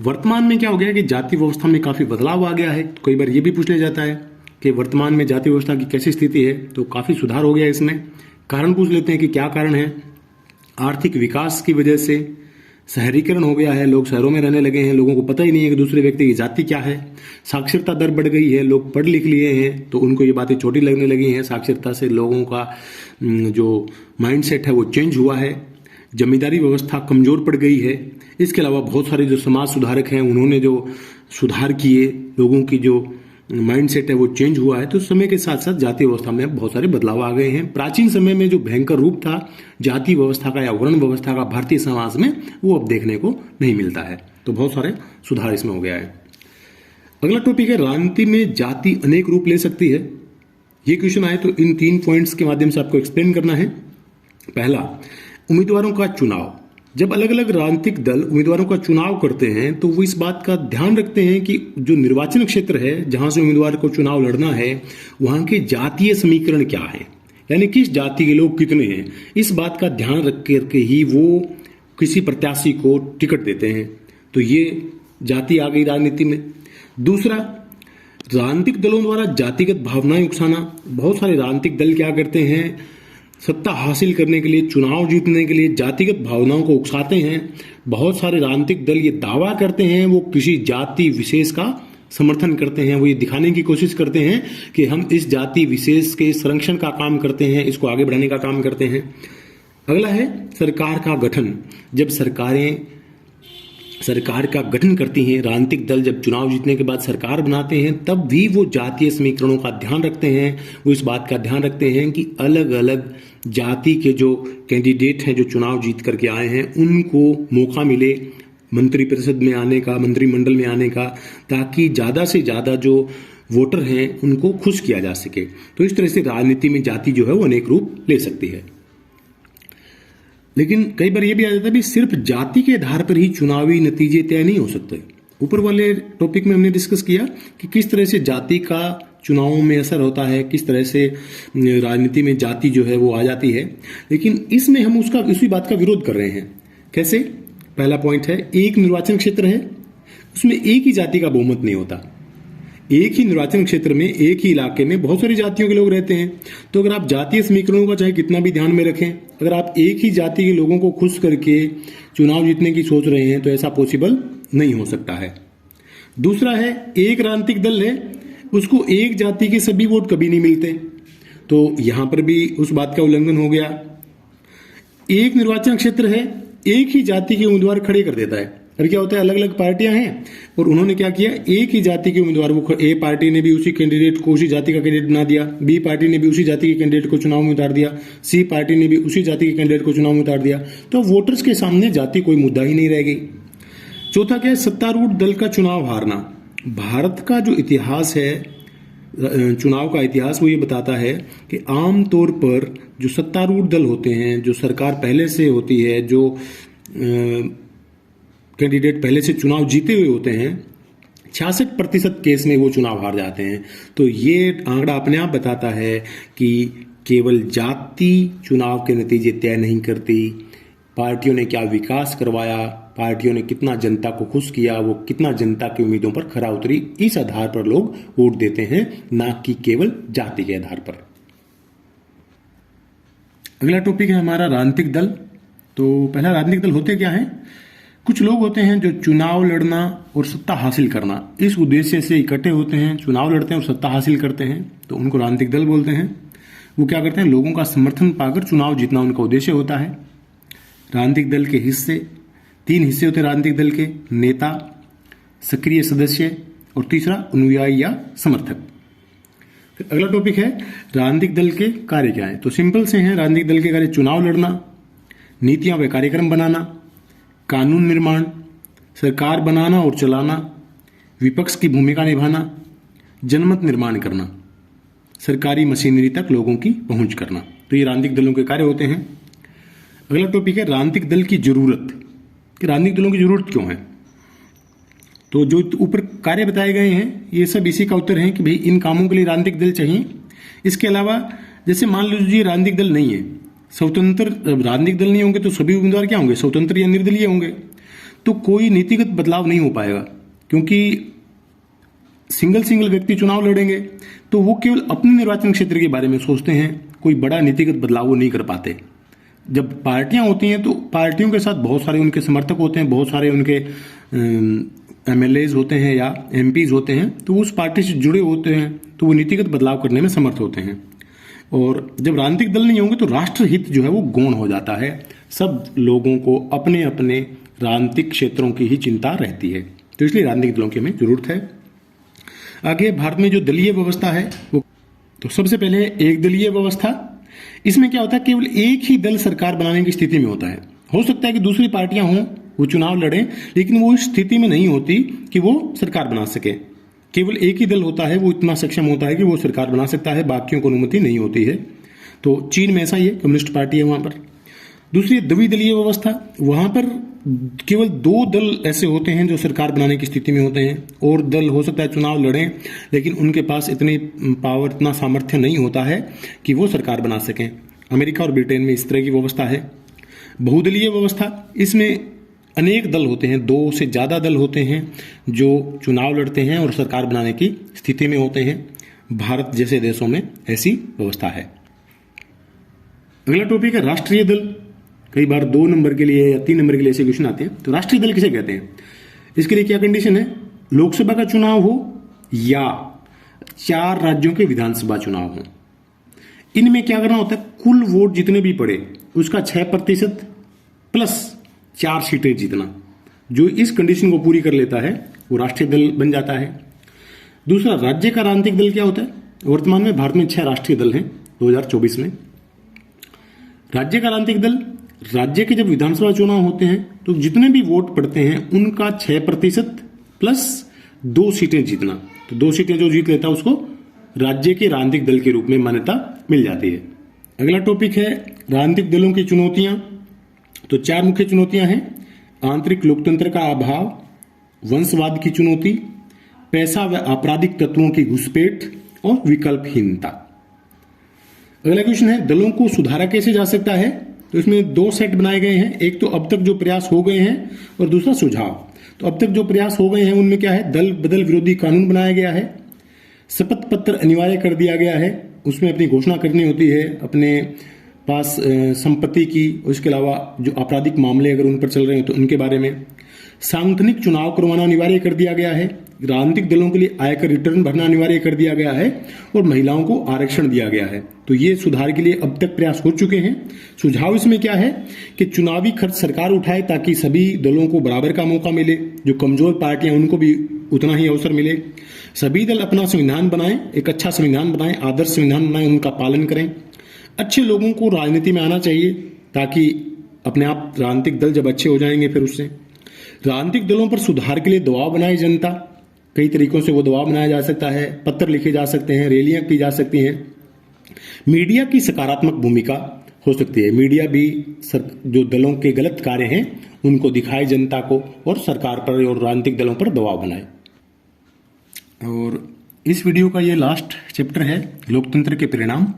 वर्तमान में क्या हो गया कि जाति व्यवस्था में काफी बदलाव आ गया है। कई बार ये भी पूछ लिया जाता है कि वर्तमान में जाति व्यवस्था की कैसी स्थिति है, तो काफ़ी सुधार हो गया इसमें। कारण पूछ लेते हैं कि क्या कारण है। आर्थिक विकास की वजह से शहरीकरण हो गया है, लोग शहरों में रहने लगे हैं, लोगों को पता ही नहीं है कि दूसरे व्यक्ति की जाति क्या है। साक्षरता दर बढ़ गई है, लोग पढ़ लिख लिए हैं तो उनको ये बातें छोटी लगने लगी हैं। साक्षरता से लोगों का जो माइंडसेट है वो चेंज हुआ है। जमींदारी व्यवस्था कमजोर पड़ गई है। इसके अलावा बहुत सारे जो समाज सुधारक हैं उन्होंने जो सुधार किए, लोगों की जो माइंडसेट है वो चेंज हुआ है। तो समय के साथ साथ जाति व्यवस्था में बहुत सारे बदलाव आ गए हैं। प्राचीन समय में जो भयंकर रूप था जाति व्यवस्था का या वर्ण व्यवस्था का भारतीय समाज में, वो अब देखने को नहीं मिलता है। तो बहुत सारे सुधार इसमें हो गया है। अगला टॉपिक है, राजनीति में जाति अनेक रूप ले सकती है। ये क्वेश्चन आए तो इन 3 पॉइंट्स के माध्यम से आपको एक्सप्लेन करना है। पहला, उम्मीदवारों का चुनाव। जब अलग अलग राजनीतिक दल उम्मीदवारों का चुनाव करते हैं तो वो इस बात का ध्यान रखते हैं कि जो निर्वाचन क्षेत्र है जहां से उम्मीदवार को चुनाव लड़ना है वहां के जातीय समीकरण क्या है, यानी किस जाति के लोग कितने हैं। इस बात का ध्यान रख करके ही वो किसी प्रत्याशी को टिकट देते हैं। तो ये जाति आ गई राजनीति में। दूसरा, राजनीतिक दलों द्वारा जातिगत भावनाएं उकसाना। बहुत सारे राजनीतिक दल क्या करते हैं, सत्ता हासिल करने के लिए, चुनाव जीतने के लिए जातिगत भावनाओं को उकसाते हैं। बहुत सारे राजनीतिक दल ये दावा करते हैं वो किसी जाति विशेष का समर्थन करते हैं। वो ये दिखाने की कोशिश करते हैं कि हम इस जाति विशेष के संरक्षण का काम करते हैं, इसको आगे बढ़ाने का काम करते हैं। अगला है सरकार का गठन। जब सरकार का गठन करती हैं, राजनीतिक दल जब चुनाव जीतने के बाद सरकार बनाते हैं तब भी वो जातीय समीकरणों का ध्यान रखते हैं। वो इस बात का ध्यान रखते हैं कि अलग अलग जाति के जो कैंडिडेट हैं जो चुनाव जीत करके आए हैं उनको मौका मिले मंत्रिपरिषद में आने का, मंत्रिमंडल में आने का, ताकि ज़्यादा से ज़्यादा जो वोटर हैं उनको खुश किया जा सके। तो इस तरह से राजनीति में जाति जो है वो अनेक रूप ले सकती है। लेकिन कई बार ये भी आ जाता है भी सिर्फ जाति के आधार पर ही चुनावी नतीजे तय नहीं हो सकते। ऊपर वाले टॉपिक में हमने डिस्कस किया कि किस तरह से जाति का चुनावों में असर होता है, किस तरह से राजनीति में जाति जो है वो आ जाती है। लेकिन इसमें हम उसी बात का विरोध कर रहे हैं। कैसे? पहला पॉइंट है, एक निर्वाचन क्षेत्र है उसमें एक ही जाति का बहुमत नहीं होता। एक ही निर्वाचन क्षेत्र में एक ही इलाके में बहुत सारी जातियों के लोग रहते हैं। तो अगर आप जातीय समीकरणों का चाहे कितना भी ध्यान में रखें, अगर आप एक ही जाति के लोगों को खुश करके चुनाव जीतने की सोच रहे हैं तो ऐसा पॉसिबल नहीं हो सकता है। दूसरा है, एक राजनीतिक दल है उसको एक जाति के सभी वोट कभी नहीं मिलते, तो यहां पर भी उस बात का उल्लंघन हो गया। एक निर्वाचन क्षेत्र है, एक ही जाति के उम्मीदवार खड़े कर देता है। अभी क्या होता है, अलग अलग पार्टियां हैं और उन्होंने क्या किया, एक ही जाति के उम्मीदवार को, ए पार्टी ने भी उसी कैंडिडेट को उसी जाति का कैंडिडेट बना दिया, बी पार्टी ने भी उसी जाति के कैंडिडेट को चुनाव में उतार दिया, सी पार्टी ने भी उसी जाति के कैंडिडेट को चुनाव में उतार दिया। तो वोटर्स के सामने जाति कोई मुद्दा ही नहीं रह गई। चौथा क्या है, सत्तारूढ़ दल का चुनाव हारना। भारत का जो इतिहास है, चुनाव का इतिहास, वो ये बताता है कि आमतौर पर जो सत्तारूढ़ दल होते हैं, जो सरकार पहले से होती है, जो कैंडिडेट पहले से चुनाव जीते हुए होते हैं, 66% केस में वो चुनाव हार जाते हैं। तो ये आंकड़ा अपने आप बताता है कि केवल जाति चुनाव के नतीजे तय नहीं करती। पार्टियों ने क्या विकास करवाया, पार्टियों ने कितना जनता को खुश किया, वो कितना जनता की उम्मीदों पर खरा उतरी, इस आधार पर लोग वोट देते हैं, ना कि केवल जाति के आधार पर। अगला टॉपिक है हमारा राजनीतिक दल। तो पहला, राजनीतिक दल होते क्या हैं? कुछ लोग होते हैं जो चुनाव लड़ना और सत्ता हासिल करना इस उद्देश्य से इकट्ठे होते हैं, चुनाव लड़ते हैं और सत्ता हासिल करते हैं, तो उनको राजनीतिक दल बोलते हैं। वो क्या करते हैं, लोगों का समर्थन पाकर चुनाव जीतना उनका उद्देश्य होता है। राजनीतिक दल के हिस्से, 3 हिस्से होते हैं राजनीतिक दल के, नेता, सक्रिय सदस्य और तीसरा अनुयायी या समर्थक। अगला टॉपिक है राजनीतिक दल के कार्य क्या है। तो सिंपल से हैं राजनीतिक दल के कार्य, चुनाव लड़ना, नीतियां व कार्यक्रम बनाना, कानून निर्माण, सरकार बनाना और चलाना, विपक्ष की भूमिका निभाना, जनमत निर्माण करना, सरकारी मशीनरी तक लोगों की पहुंच करना। तो ये राजनीतिक दलों के कार्य होते हैं। अगला टॉपिक है राजनीतिक दल की जरूरत, कि राजनीतिक दलों की जरूरत क्यों है। तो जो ऊपर कार्य बताए गए हैं ये सब इसी का उत्तर है कि भाई इन कामों के लिए राजनीतिक दल चाहिए। इसके अलावा जैसे मान लीजिए राजनीतिक दल नहीं है, स्वतंत्र राजनीतिक दल नहीं होंगे तो सभी उम्मीदवार क्या होंगे, स्वतंत्र या निर्दलीय होंगे, तो कोई नीतिगत बदलाव नहीं हो पाएगा। क्योंकि सिंगल व्यक्ति चुनाव लड़ेंगे तो वो केवल अपने निर्वाचन क्षेत्र के बारे में सोचते हैं, कोई बड़ा नीतिगत बदलाव वो नहीं कर पाते। जब पार्टियां होती हैं तो पार्टियों के साथ बहुत सारे उनके समर्थक होते हैं, बहुत सारे उनके MLAs होते हैं या MPs होते हैं, तो वो उस पार्टी से जुड़े होते हैं, तो वो नीतिगत बदलाव करने में समर्थ होते हैं। और जब राजनीतिक दल नहीं होंगे तो राष्ट्रहित जो है वो गौण हो जाता है। सब लोगों को अपने अपने राजनीतिक क्षेत्रों की ही चिंता रहती है, तो इसलिए राजनीतिक दलों की हमें जरूरत है। आगे भारत में जो दलीय व्यवस्था है वो, तो सबसे पहले एक दलीय व्यवस्था। इसमें क्या होता है, केवल एक ही दल सरकार बनाने की स्थिति में होता है। हो सकता है कि दूसरी पार्टियां हों, वो चुनाव लड़ें, लेकिन वो इस स्थिति में नहीं होती कि वो सरकार बना सके। केवल एक ही दल होता है, वो इतना सक्षम होता है कि वो सरकार बना सकता है, बाकियों को अनुमति नहीं होती है। तो चीन में ऐसा ही है, कम्युनिस्ट पार्टी है वहां पर। दूसरी द्विदलीय व्यवस्था, वहां पर केवल 2 दल ऐसे होते हैं जो सरकार बनाने की स्थिति में होते हैं, और दल हो सकता है चुनाव लड़ें लेकिन उनके पास इतनी पावर, इतना सामर्थ्य नहीं होता है कि वो सरकार बना सकें। अमेरिका और ब्रिटेन में इस तरह की व्यवस्था है। बहुदलीय व्यवस्था, इसमें अनेक दल होते हैं, 2 से ज्यादा दल होते हैं जो चुनाव लड़ते हैं और सरकार बनाने की स्थिति में होते हैं। भारत जैसे देशों में ऐसी व्यवस्था है। अगला टॉपिक है राष्ट्रीय दल। कई बार 2 नंबर के लिए या 3 नंबर के लिए ऐसे क्वेश्चन आते हैं। तो राष्ट्रीय दल किसे कहते हैं, इसके लिए क्या कंडीशन है, लोकसभा का चुनाव हो या 4 राज्यों के विधानसभा चुनाव हो। इनमें क्या करना होता है, कुल वोट जितने भी पड़े उसका 6% प्लस 4 सीटें जीतना। जो इस कंडीशन को पूरी कर लेता है वो राष्ट्रीय दल बन जाता है। दूसरा, राज्य का राजनीतिक दल क्या होता है। वर्तमान में भारत में 6 राष्ट्रीय दल हैं 2024 में। राज्य का राजनीतिक दल, राज्य के जब विधानसभा चुनाव होते हैं तो जितने भी वोट पड़ते हैं उनका 6% प्लस 2 सीटें जीतना। तो 2 सीटें जो जीत लेता है उसको राज्य के राजनीतिक दल के रूप में मान्यता मिल जाती है। अगला टॉपिक है राजनीतिक दलों की चुनौतियां। तो 4 मुख्य चुनौतियां हैं, आंतरिक लोकतंत्र का अभाव, वंशवाद की चुनौती, पैसा व आपराधिक तत्वों की घुसपैठ और विकल्पहीनता। अगला क्वेश्चन है, दलों को सुधारा कैसे जा सकता है। तो इसमें 2 सेट बनाए गए हैं, एक तो अब तक जो प्रयास हो गए हैं और दूसरा सुझाव। तो अब तक जो प्रयास हो गए हैं उनमें क्या है, दल बदल विरोधी कानून बनाया गया है, शपथ पत्र अनिवार्य कर दिया गया है, उसमें अपनी घोषणा करनी होती है अपने पास संपत्ति की, उसके अलावा जो आपराधिक मामले अगर उन पर चल रहे हैं तो उनके बारे में। सांगठनिक चुनाव करवाना अनिवार्य कर दिया गया है, राजनीतिक दलों के लिए आयकर रिटर्न भरना अनिवार्य कर दिया गया है और महिलाओं को आरक्षण दिया गया है। तो ये सुधार के लिए अब तक प्रयास हो चुके हैं। सुझाव इसमें क्या है कि चुनावी खर्च सरकार उठाए ताकि सभी दलों को बराबर का मौका मिले, जो कमजोर पार्टियां उनको भी उतना ही अवसर मिले। सभी दल अपना संविधान बनाएं, एक अच्छा संविधान बनाएं, आदर्श संविधान बनाएं, उनका पालन करें। अच्छे लोगों को राजनीति में आना चाहिए ताकि अपने आप राजनीतिक दल जब अच्छे हो जाएंगे फिर उससे। राजनीतिक दलों पर सुधार के लिए दबाव बनाए जनता, कई तरीकों से वो दबाव बनाया जा सकता है, पत्र लिखे जा सकते हैं, रैलियां की जा सकती हैं। मीडिया की सकारात्मक भूमिका हो सकती है, मीडिया भी जो दलों के गलत कार्य हैं उनको दिखाए जनता को और सरकार पर और राजनीतिक दलों पर दबाव बनाए। और इस वीडियो का ये लास्ट चैप्टर है, लोकतंत्र के परिणाम।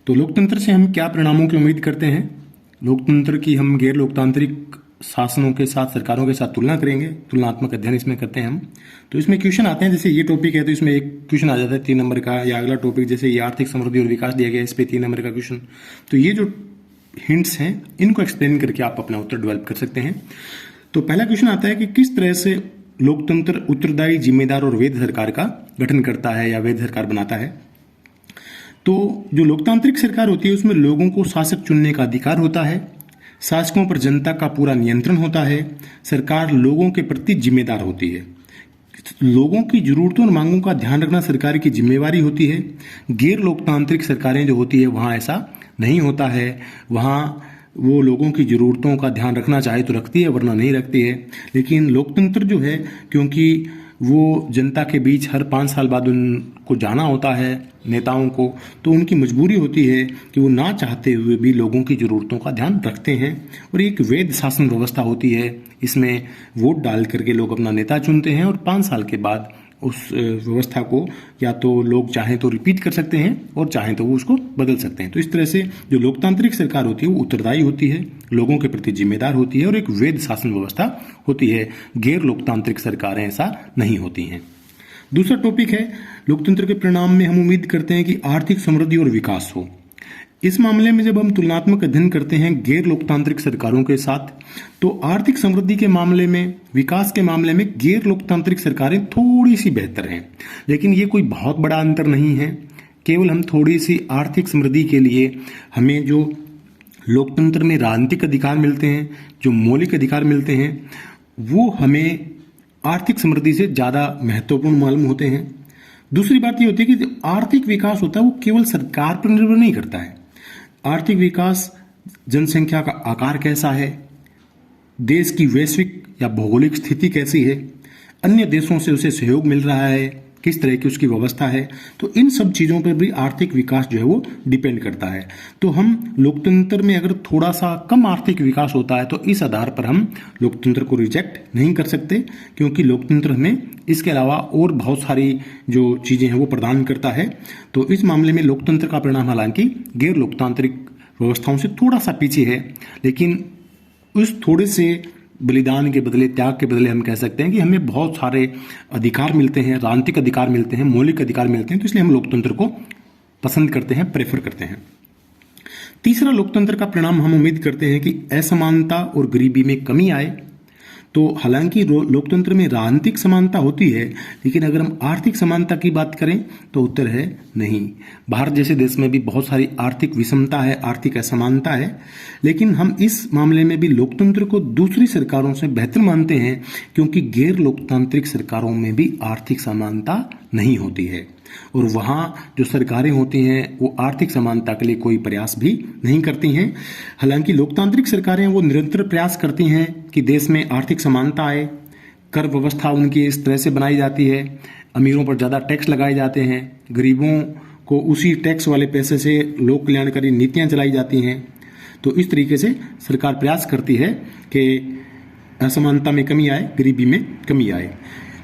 तो लोकतंत्र से हम क्या परिणामों की उम्मीद करते हैं। लोकतंत्र की हम गैर लोकतांत्रिक शासनों के साथ, सरकारों के साथ तुलना करेंगे, तुलनात्मक अध्ययन इसमें करते हैं हम। तो इसमें क्वेश्चन आते हैं, जैसे ये टॉपिक है तो इसमें एक क्वेश्चन आ जाता है 3 नंबर का, या अगला टॉपिक जैसे ये आर्थिक समृद्धि और विकास दिया गया है, इस पे 3 नंबर का क्वेश्चन। तो ये जो हिंट्स हैं इनको एक्सप्लेन करके आप अपना उत्तर डेवलप कर सकते हैं। तो पहला क्वेश्चन आता है कि किस तरह से लोकतंत्र उत्तरदायी, जिम्मेदार और वैध सरकार का गठन करता है या वैध सरकार बनाता है। तो जो लोकतांत्रिक सरकार होती है उसमें लोगों को शासक चुनने का अधिकार होता है, शासकों पर जनता का पूरा नियंत्रण होता है, सरकार लोगों के प्रति जिम्मेदार होती है, लोगों की जरूरतों और मांगों का ध्यान रखना सरकार की जिम्मेवारी होती है। गैर लोकतांत्रिक सरकारें जो होती है वहाँ ऐसा नहीं होता है, वहाँ वो लोगों की ज़रूरतों का ध्यान रखना चाहे तो रखती है वरना नहीं रखती है। लेकिन लोकतंत्र जो है, क्योंकि वो जनता के बीच हर 5 साल बाद उनको जाना होता है नेताओं को, तो उनकी मजबूरी होती है कि वो ना चाहते हुए भी लोगों की ज़रूरतों का ध्यान रखते हैं। और एक वैध शासन व्यवस्था होती है, इसमें वोट डाल करके लोग अपना नेता चुनते हैं और 5 साल के बाद उस व्यवस्था को या तो लोग चाहें तो रिपीट कर सकते हैं और चाहें तो वो उसको बदल सकते हैं। तो इस तरह से जो लोकतांत्रिक सरकार होती है वो उत्तरदायी होती है, लोगों के प्रति जिम्मेदार होती है और एक वैध शासन व्यवस्था होती है। गैर लोकतांत्रिक सरकारें ऐसा नहीं होती हैं। दूसरा टॉपिक है लोकतंत्र के परिणाम में हम उम्मीद करते हैं कि आर्थिक समृद्धि और विकास हो। इस मामले में जब हम तुलनात्मक अध्ययन करते हैं गैर लोकतांत्रिक सरकारों के साथ, तो आर्थिक समृद्धि के मामले में, विकास के मामले में गैर लोकतांत्रिक सरकारें थोड़ी सी बेहतर हैं, लेकिन ये कोई बहुत बड़ा अंतर नहीं है। केवल हम थोड़ी सी आर्थिक समृद्धि के लिए हमें जो लोकतंत्र में राजनीतिक अधिकार मिलते हैं, जो मौलिक अधिकार मिलते हैं, वो हमें आर्थिक समृद्धि से ज़्यादा महत्वपूर्ण मालूम होते हैं। दूसरी बात ये होती है कि जो आर्थिक विकास होता है वो केवल सरकार पर निर्भर नहीं करता है। आर्थिक विकास जनसंख्या का आकार कैसा है, देश की वैश्विक या भौगोलिक स्थिति कैसी है, अन्य देशों से उसे सहयोग मिल रहा है, किस तरह की उसकी व्यवस्था है, तो इन सब चीज़ों पर भी आर्थिक विकास जो है वो डिपेंड करता है। तो हम लोकतंत्र में अगर थोड़ा सा कम आर्थिक विकास होता है तो इस आधार पर हम लोकतंत्र को रिजेक्ट नहीं कर सकते, क्योंकि लोकतंत्र हमें इसके अलावा और बहुत सारी जो चीज़ें हैं वो प्रदान करता है। तो इस मामले में लोकतंत्र का परिणाम हालांकि गैर लोकतांत्रिक व्यवस्थाओं से थोड़ा सा पीछे है, लेकिन उस थोड़े से बलिदान के बदले, त्याग के बदले हम कह सकते हैं कि हमें बहुत सारे अधिकार मिलते हैं, राजनीतिक अधिकार मिलते हैं, मौलिक अधिकार मिलते हैं, तो इसलिए हम लोकतंत्र को पसंद करते हैं, प्रेफर करते हैं। तीसरा लोकतंत्र का परिणाम हम उम्मीद करते हैं कि असमानता और गरीबी में कमी आए। तो हालांकि लोकतंत्र में राजनीतिक समानता होती है, लेकिन अगर हम आर्थिक समानता की बात करें तो उत्तर है नहीं। भारत जैसे देश में भी बहुत सारी आर्थिक विषमता है, आर्थिक असमानता है, लेकिन हम इस मामले में भी लोकतंत्र को दूसरी सरकारों से बेहतर मानते हैं, क्योंकि गैर लोकतांत्रिक सरकारों में भी आर्थिक समानता नहीं होती है और वहाँ जो सरकारें होती हैं वो आर्थिक समानता के लिए कोई प्रयास भी नहीं करती हैं। हालांकि लोकतांत्रिक सरकारें वो निरंतर प्रयास करती हैं कि देश में आर्थिक समानता आए, कर व्यवस्था उनकी इस तरह से बनाई जाती है, अमीरों पर ज़्यादा टैक्स लगाए जाते हैं, गरीबों को उसी टैक्स वाले पैसे से लोक कल्याणकारी नीतियाँ चलाई जाती हैं। तो इस तरीके से सरकार प्रयास करती है कि असमानता में कमी आए, गरीबी में कमी आए।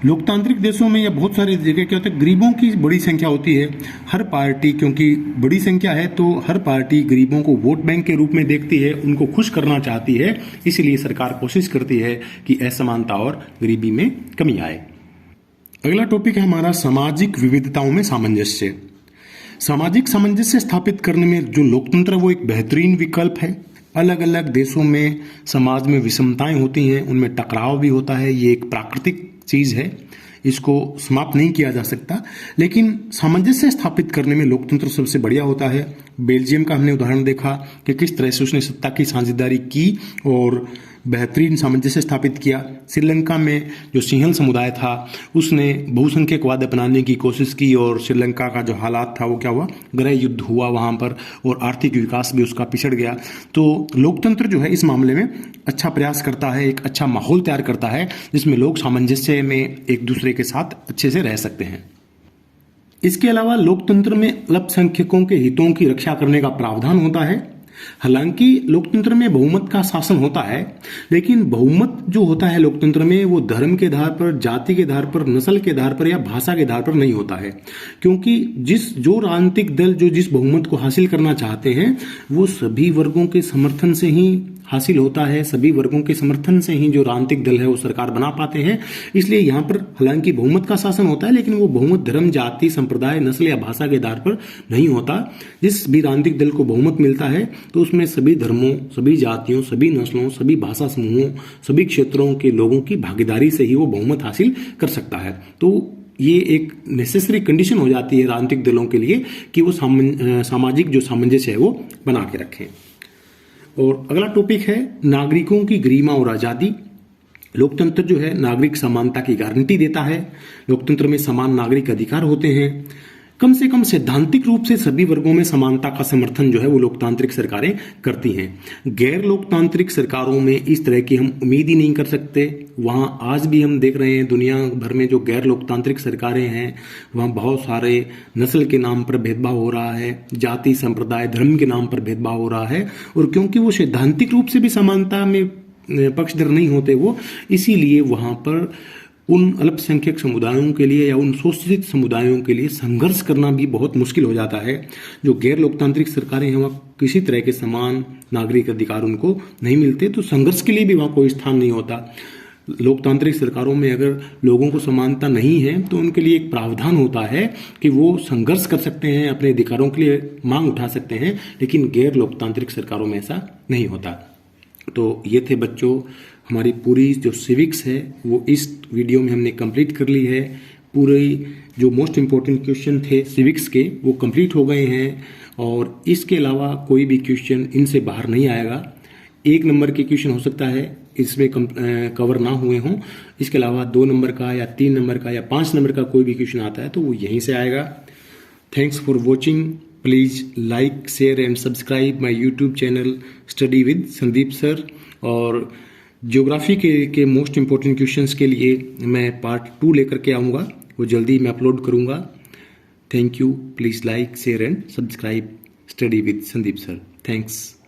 लोकतांत्रिक देशों में या बहुत सारे जगह क्या होता है, गरीबों की बड़ी संख्या होती है। हर पार्टी, क्योंकि बड़ी संख्या है तो हर पार्टी गरीबों को वोट बैंक के रूप में देखती है, उनको खुश करना चाहती है, इसलिए सरकार कोशिश करती है कि असमानता और गरीबी में कमी आए। अगला टॉपिक है हमारा सामाजिक विविधताओं में सामंजस्य। सामाजिक सामंजस्य स्थापित करने में जो लोकतंत्र वो एक बेहतरीन विकल्प है। अलग अलग देशों में समाज में विषमताएं होती हैं, उनमें टकराव भी होता है, ये एक प्राकृतिक चीज है, इसको समाप्त नहीं किया जा सकता, लेकिन सामंजस्य स्थापित करने में लोकतंत्र सबसे बढ़िया होता है। बेल्जियम का हमने उदाहरण देखा कि किस तरह से उसने सत्ता की साझेदारी की और बेहतरीन सामंजस्य स्थापित किया। श्रीलंका में जो सिंहल समुदाय था उसने बहुसंख्यकवाद अपनाने की कोशिश की और श्रीलंका का जो हालात था वो क्या हुआ, गृह युद्ध हुआ वहाँ पर और आर्थिक विकास भी उसका पिछड़ गया। तो लोकतंत्र जो है इस मामले में अच्छा प्रयास करता है, एक अच्छा माहौल तैयार करता है जिसमें लोग सामंजस्य में एक दूसरे के साथ अच्छे से रह सकते हैं। इसके अलावा लोकतंत्र में अल्पसंख्यकों के हितों की रक्षा करने का प्रावधान होता है। हालांकि लोकतंत्र में बहुमत का शासन होता है, लेकिन बहुमत जो होता है लोकतंत्र में वो धर्म के आधार पर, जाति के आधार पर, नस्ल के आधार पर या भाषा के आधार पर नहीं होता है, क्योंकि जो राजनीतिक दल जो जिस बहुमत को हासिल करना चाहते हैं वो सभी वर्गों के समर्थन से ही हासिल होता है। सभी वर्गों के समर्थन से ही जो राजनीतिक दल है वो सरकार बना पाते हैं। इसलिए यहाँ पर हालांकि बहुमत का शासन होता है, लेकिन वो बहुमत धर्म, जाति, संप्रदाय, नस्ल या भाषा के आधार पर नहीं होता। जिस भी राजनीतिक दल को बहुमत मिलता है तो उसमें सभी धर्मों, सभी जातियों, सभी नस्लों, सभी भाषा समूहों, सभी क्षेत्रों के लोगों की भागीदारी से ही वो बहुमत हासिल कर सकता है। तो ये एक नेसेसरी कंडीशन हो जाती है राजनीतिक दलों के लिए कि वो सामाजिक जो सामंजस्य है वो बना के रखें। और अगला टॉपिक है नागरिकों की गरिमा और आज़ादी। लोकतंत्र जो है नागरिक समानता की गारंटी देता है। लोकतंत्र में समान नागरिक अधिकार होते हैं। कम से कम सैद्धांतिक रूप से सभी वर्गों में समानता का समर्थन जो है वो लोकतांत्रिक सरकारें करती हैं। गैर लोकतांत्रिक सरकारों में इस तरह की हम उम्मीद ही नहीं कर सकते। वहाँ आज भी हम देख रहे हैं दुनिया भर में जो गैर लोकतांत्रिक सरकारें हैं वहाँ बहुत सारे नस्ल के नाम पर भेदभाव हो रहा है, जाति, संप्रदाय, धर्म के नाम पर भेदभाव हो रहा है। और क्योंकि वो सैद्धांतिक रूप से भी समानता में पक्षधर नहीं होते वो, इसीलिए वहाँ पर उन अल्पसंख्यक समुदायों के लिए या उन शोषित समुदायों के लिए संघर्ष करना भी बहुत मुश्किल हो जाता है। जो गैर लोकतांत्रिक सरकारें हैं वहाँ किसी तरह के समान नागरिक अधिकार उनको नहीं मिलते, तो संघर्ष के लिए भी वहाँ कोई स्थान नहीं होता। लोकतांत्रिक सरकारों में अगर लोगों को समानता नहीं है तो उनके लिए एक प्रावधान होता है कि वो संघर्ष कर सकते हैं, अपने अधिकारों के लिए मांग उठा सकते हैं, लेकिन गैर लोकतांत्रिक सरकारों में ऐसा नहीं होता। तो ये थे बच्चों हमारी पूरी जो सिविक्स है वो इस वीडियो में हमने कंप्लीट कर ली है। पूरे जो मोस्ट इम्पोर्टेंट क्वेश्चन थे सिविक्स के वो कंप्लीट हो गए हैं, और इसके अलावा कोई भी क्वेश्चन इनसे बाहर नहीं आएगा। 1 नंबर के क्वेश्चन हो सकता है इसमें कवर ना हुए हों, इसके अलावा 2 नंबर का या 3 नंबर का या 5 नंबर का कोई भी क्वेश्चन आता है तो वो यहीं से आएगा। Thanks for watching. Please like, share and subscribe my YouTube channel study with Sandeep sir. और ज्योग्राफी के मोस्ट इम्पोर्टेंट क्वेश्चंस के लिए मैं पार्ट 2 लेकर के आऊँगा, वो जल्दी मैं अपलोड करूँगा। Thank you. Please like, share and subscribe study with Sandeep sir. Thanks.